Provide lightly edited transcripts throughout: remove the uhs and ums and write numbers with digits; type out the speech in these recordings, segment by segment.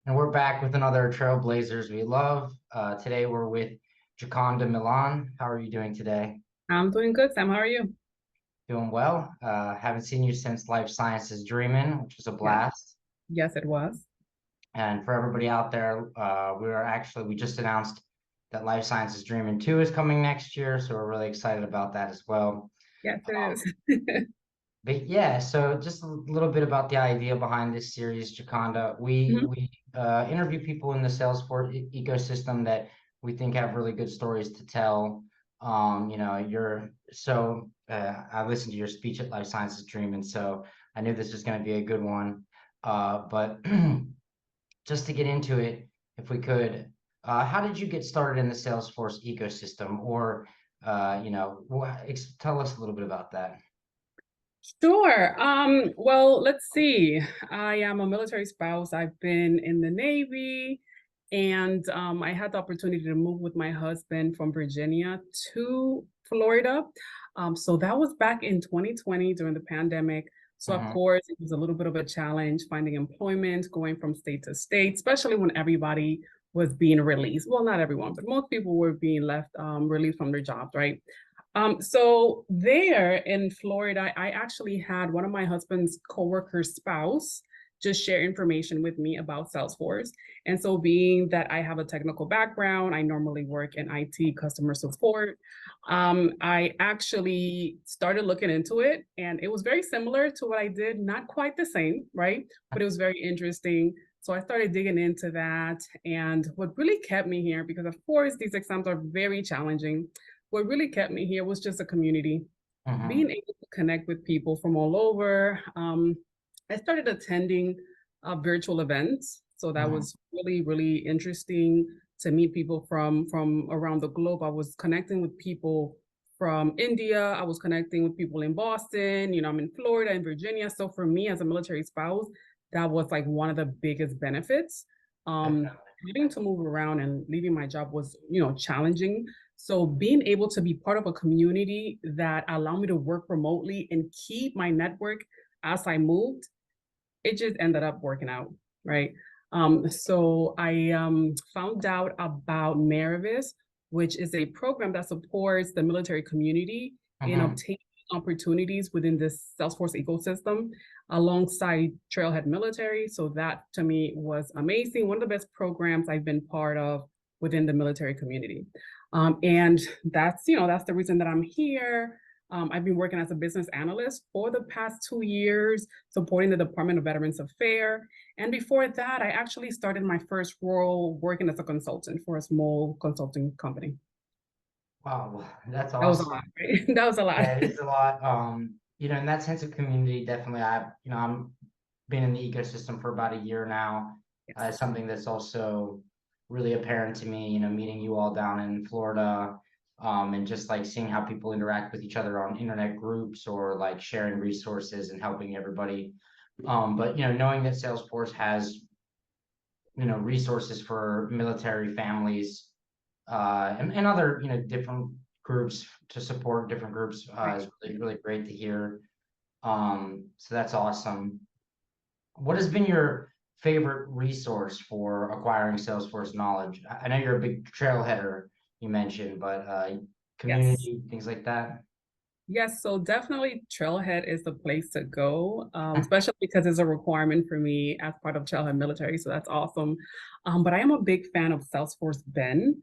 And we're back with another Trailblazers we love. Today we're with Jokonda Millan. How are you doing today? I'm doing good, Sam. How are you? Doing well. Haven't seen you since Life Sciences Dreamin, which was a Yes. blast. Yes, it was. And for everybody out there, we just announced that Life Sciences Dreamin 2 is coming next year, so we're really excited about that as well. Yes, it Um, is. but yeah, so just a little bit about the idea behind this series, Jaconda. We Mhm. we interview people in the Salesforce ecosystem that we think have really good stories to tell. I listened to your speech at Life Sciences Dream, and so I knew this was going to be a good one. But just to get into it, if we could, how did you get started in the Salesforce ecosystem, or tell us a little bit about that. Sure. Well, let's see. I am a military spouse. I've been in the Navy, and I had the opportunity to move with my husband from Virginia to Florida. So that was back in 2020 during the pandemic. So of Mhm. course, it was a little bit of a challenge finding employment, going from state to state, especially when everybody was being released. Well, not everyone, but most people were being left released from their jobs, right? So there in Florida, I actually had one of my husband's coworkers' spouse just share information with me about Salesforce. And so being that I have a technical background, I normally work in IT customer support. I actually started looking into it and it was very similar to what I did, not quite the same, right? But it was very interesting. So I started digging into that. And what really kept me here, because of course, these exams are very challenging, what really kept me here was just a community, being Mhm. able to connect with people from all over. I started attending virtual events, so that Mhm. was really, really interesting to meet people from around the globe. I was connecting with people from India. I was connecting with people in Boston. I'm in Florida and Virginia. So for me as a military spouse, that was like one of the biggest benefits. Definitely. Having to move around and leaving my job was, challenging, so being able to be part of a community that allowed me to work remotely and keep my network as I moved, it just ended up working out, right? So I found out about Merivis, which is a program that supports the military community in Mhm. obtaining opportunities within this Salesforce ecosystem alongside Trailhead Military. So that to me was amazing. One of the best programs I've been part of within the military community. And that's the reason that I'm here. I've been working as a business analyst for the past 2 years, supporting the Department of Veterans Affairs. And before that, I actually started my first role working as a consultant for a small consulting company. Wow, that's That was a awesome. lot, right? That was a lot. Yeah, it is a lot. In that sense of community, definitely I'm been in the ecosystem for about a year now. Yes. Something that's also really apparent to me, meeting you all down in Florida, and just like seeing how people interact with each other on internet groups or like sharing resources and helping everybody. But knowing that Salesforce has, resources for military families and other different groups to support different groups is Right. really really great to hear. So that's awesome. What has been your favorite resource for acquiring Salesforce knowledge? I know you're a big trailheader, you mentioned, but Yes. community things like that. Yes, so definitely Trailhead is the place to go, especially because it's a requirement for me as part of Trailhead Military. So that's awesome. But I am a big fan of Salesforce Ben.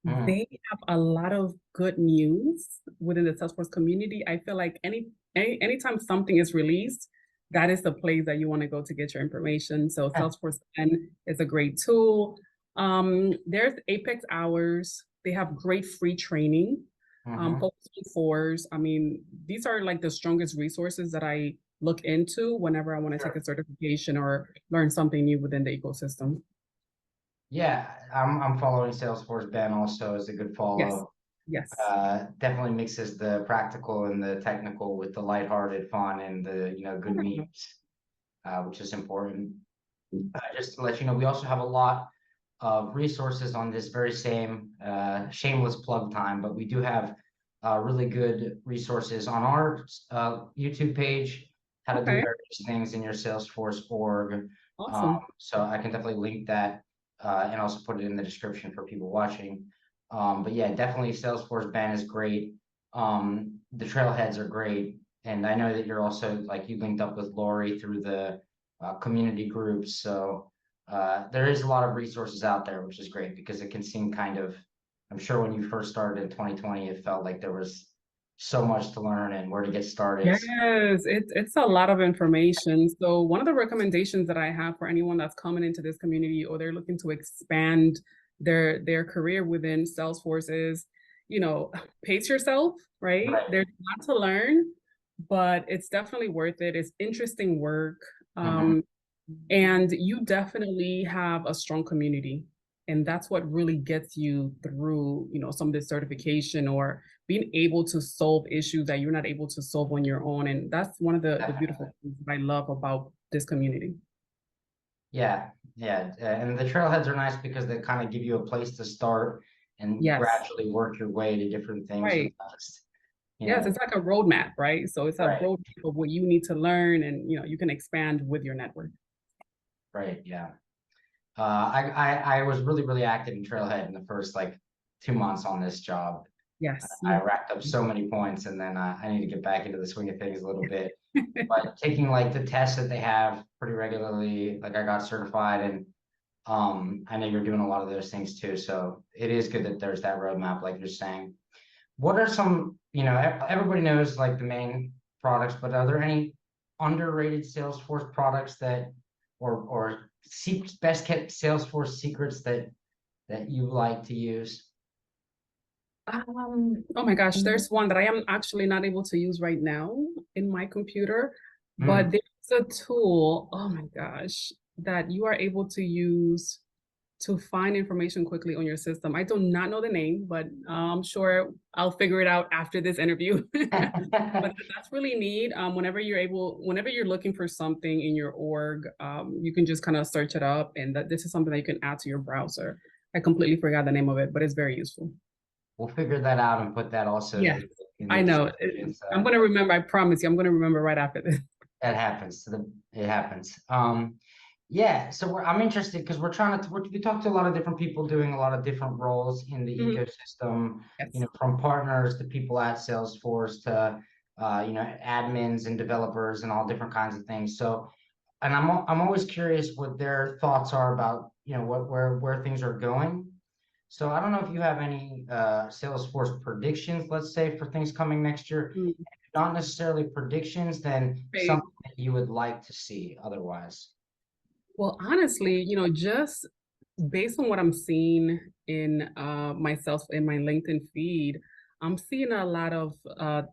Mhm. They have a lot of good news within the Salesforce community. I feel like anytime something is released, that is the place that you want to go to get your information. So Salesforce N is a great tool. There's Apex Hours. They have great free training. Mhm. Focus on fours. I mean, these are like the strongest resources that I look into whenever I want to take Sure. a certification or learn something new within the ecosystem. Yeah, I'm following Salesforce Ben also as a good Yes. follow. Yes. Definitely mixes the practical and the technical with the lighthearted fun and the good memes, which is important. Just to let you know, we also have a lot of resources on this very same shameless plug time, but we do have really good resources on our YouTube page, how to do Okay. various things in your Salesforce org. Awesome. So I can definitely link that and also put it in the description for people watching. But yeah, definitely Salesforce band is great. The trailheads are great. And I know that you're also like you linked up with Lori through the community groups. So there is a lot of resources out there, which is great because it can seem kind of, I'm sure when you first started in 2020, it felt like there was so much to learn and where to get started. Yes, it's a lot of information. So one of the recommendations that I have for anyone that's coming into this community or they're looking to expand their career within Salesforce is, pace yourself, right? Right. There's a lot to learn, but it's definitely worth it. It's interesting work. Mhm. And you definitely have a strong community. And that's what really gets you through, some of this certification or being able to solve issues that you're not able to solve on your own. And that's one of the Definitely. beautiful things that I love about this community. Yeah, yeah, and the trailheads are nice because they kind of give you a place to start and Yes, gradually work your way to different things right. without just, you Yes, know, it's like a roadmap, right? So it's a right, roadmap of what you need to learn and, you can expand with your network. right, yeah. I was really active in Trailhead in the first like 2 months on this job. Yes. I racked up so many points, and then I need to get back into the swing of things a little bit. But taking like the tests that they have pretty regularly, like I got certified, and I know you're doing a lot of those things too. So it is good that there's that roadmap, like you're saying. What are some, everybody knows like the main products, but are there any underrated Salesforce products that, or best kept Salesforce secrets that you like to use? Oh my gosh, there's one that I am actually not able to use right now in my computer, but Mm. there's a tool, oh my gosh, that you are able to use to find information quickly on your system. I do not know the name, but I'm sure I'll figure it out after this interview. But that's really neat. Whenever you're looking for something in your org, you can just kind of search it up, and that this is something that you can add to your browser. I completely forgot the name of it, but it's very useful. We'll figure that out and put that also Yes, in the I know. description. I'm So gonna remember. I promise you, I'm gonna remember right after this. that happens. It happens. Yeah. So I'm interested because we're trying to, we talk to a lot of different people doing a lot of different roles in the Mhm. ecosystem, Yes. from partners to people at Salesforce to, admins and developers and all different kinds of things. So, and I'm always curious what their thoughts are about, where things are going. So I don't know if you have any Salesforce predictions, let's say, for things coming next year. Mm. Not necessarily predictions, then Right. something that you would like to see otherwise. Well, honestly, just based on what I'm seeing in myself in my LinkedIn feed, I'm seeing a lot of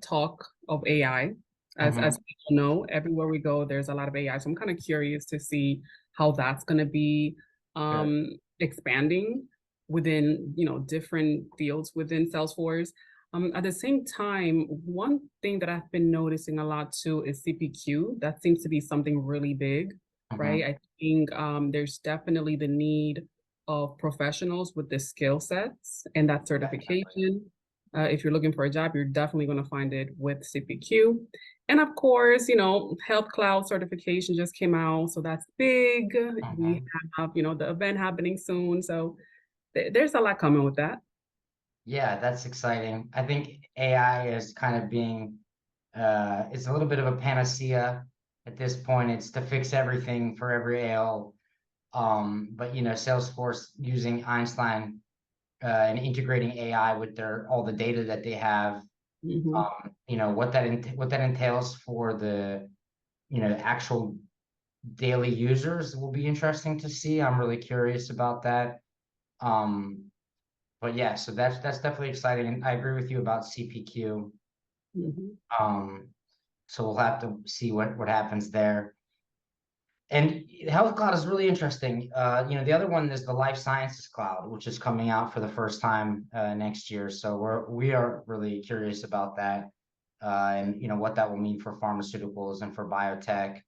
talk of AI. As Hmm. people know, everywhere we go, there's a lot of AI. So I'm kind of curious to see how that's going to be Good. expanding within, different fields within Salesforce. At the same time, one thing that I've been noticing a lot too is CPQ. That seems to be something really big, right? Hmm. I think there's definitely the need of professionals with the skill sets and that Definitely. certification. If you're looking for a job, you're definitely going to find it with CPQ. And of course, Health Cloud certification just came out, so that's big. We Hmm. have, the event happening soon, so there's a lot coming with that. Yeah, that's exciting. I think AI is kind of being, it's a little bit of a panacea at this point. It's to fix everything for every ail. But Salesforce using Einstein and integrating AI with their all the data that they have, Mhm. what that entails for the actual daily users will be interesting to see. I'm really curious about that. Um, but yeah, so that's definitely exciting, and I agree with you about CPQ. Mhm. Um, so we'll have to see what happens there. And Health Cloud is really interesting. The other one is the Life Sciences Cloud, which is coming out for the first time next year. So we are really curious about that, and what that will mean for pharmaceuticals and for biotech.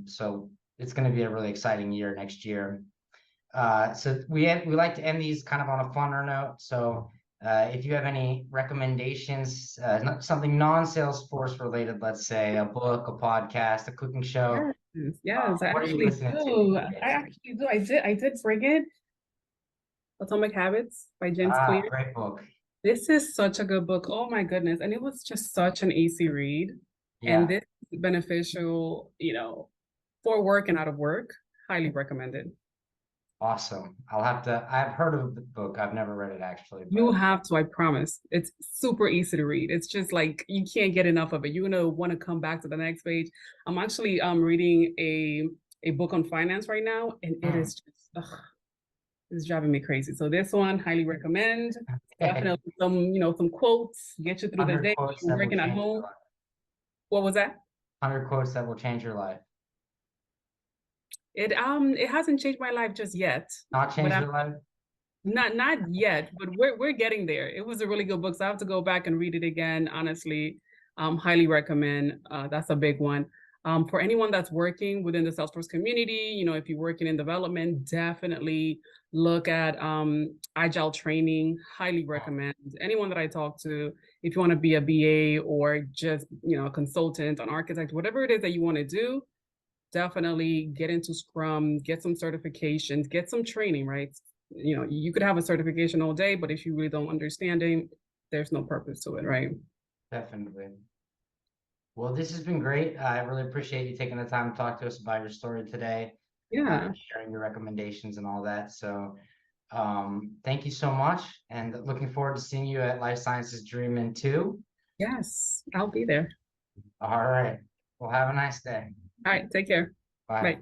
So it's going to be a really exciting year next year. So we like to end these kind of on a funner note. So if you have any recommendations, something non-Salesforce related, let's say a book, a podcast, a cooking show, Yes, I What are you actually listening to do. these I days? actually do. I did bring it. Atomic Habits by James Clear. Ah, great book. This is such a good book. Oh my goodness. And it was just such an easy read. And Yeah, this is beneficial, for work and out of work. Highly recommended. awesome. I've heard of the book. I've never read it actually, You but have to, I promise. It's super easy to read. It's just like you can't get enough of it. You're gonna want to come back to the next page. I'm actually reading a book on finance right now, and it hmm. is just it's driving me crazy. So this one, highly recommend. Okay. Definitely some quotes, get you through the 100 day, quotes you're that will working at change your home. life. What was that? 100 quotes that will change your life. It hasn't changed my life just yet, Not but change I'm your life? not yet, but we're getting there. It was a really good book, so I have to go back and read it again. Honestly, highly recommend. That's a big one. For anyone that's working within the Salesforce community, if you're working in development, definitely look at agile training. Highly recommend. Anyone that I talk to, if you want to be a BA or just a consultant, an architect, whatever it is that you want to do, definitely get into Scrum, get some certifications, get some training, right? You could have a certification all day, but if you really don't understand it, there's no purpose to it, right? Definitely. Well, this has been great. I really appreciate you taking the time to talk to us about your story today, Yeah. sharing your recommendations and all that. So, thank you so much, and looking forward to seeing you at Life Sciences Dreamin' too. Yes, I'll be there. All right. Well, have a nice day. All right, take care. Bye. Bye.